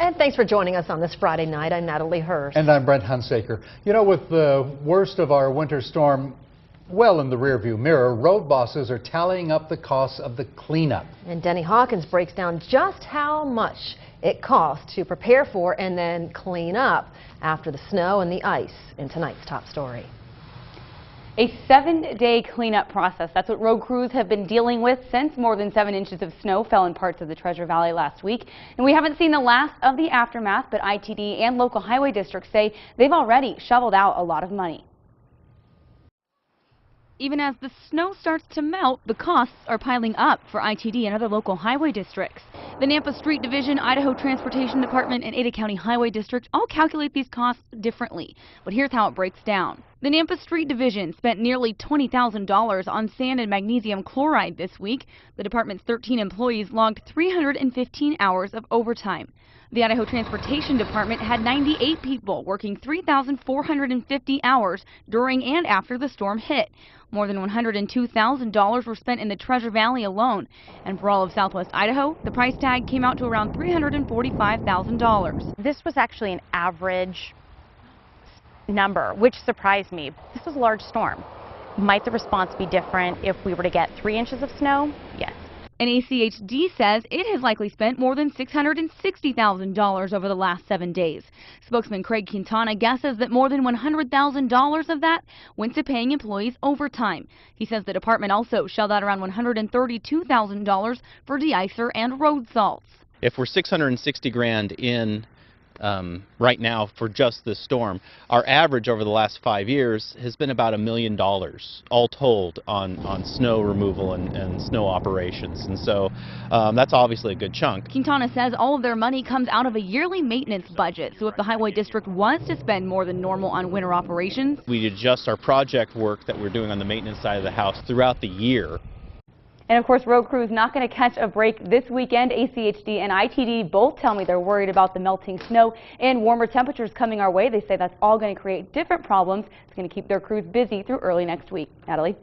And thanks for joining us on this Friday night. I'm Natalie Hurst. And I'm Brent Hunsaker. You know, with the worst of our winter storm well in the rearview mirror, road bosses are tallying up the costs of the cleanup. And Denny Hawkins breaks down just how much it costs to prepare for and then clean up after the snow and the ice in tonight's top story. A 7-day cleanup process. That's what road crews have been dealing with since more than 7 inches of snow fell in parts of the Treasure Valley last week. And we haven't seen the last of the aftermath, but ITD and local highway districts say they've already shoveled out a lot of money. Even as the snow starts to melt, the costs are piling up for ITD and other local highway districts. The Nampa Street Division, Idaho Transportation Department, and Ada County Highway District all calculate these costs differently. But here's how it breaks down. The Nampa Street Division spent nearly $20,000 on sand and magnesium chloride this week. The department's 13 employees logged 315 hours of overtime. The Idaho Transportation Department had 98 people working 3,450 hours during and after the storm hit. More than $102,000 were spent in the Treasure Valley alone. And for all of Southwest Idaho, the price tag came out to around $345,000. This was actually an average number, which surprised me. This was a large storm. Might the response be different if we were to get 3 inches of snow? Yes. And ACHD says it has likely spent more than $660,000 over the last 7 days. Spokesman Craig Quintana guesses that more than $100,000 of that went to paying employees overtime. He says the department also shelled out around $132,000 for de-icer and road salts. If we're $660,000 in right now for just this storm, our average over the last 5 years has been about $1 million all told on snow removal and snow operations, and so that's obviously a good chunk. Quintana says all of their money comes out of a yearly maintenance budget, so if the highway district was to spend more than normal on winter operations, we adjust our project work that we're doing on the maintenance side of the house throughout the year. And of course, road crews not going to catch a break this weekend. ACHD and ITD both tell me they're worried about the melting snow and warmer temperatures coming our way. They say that's all going to create different problems. It's going to keep their crews busy through early next week. Natalie?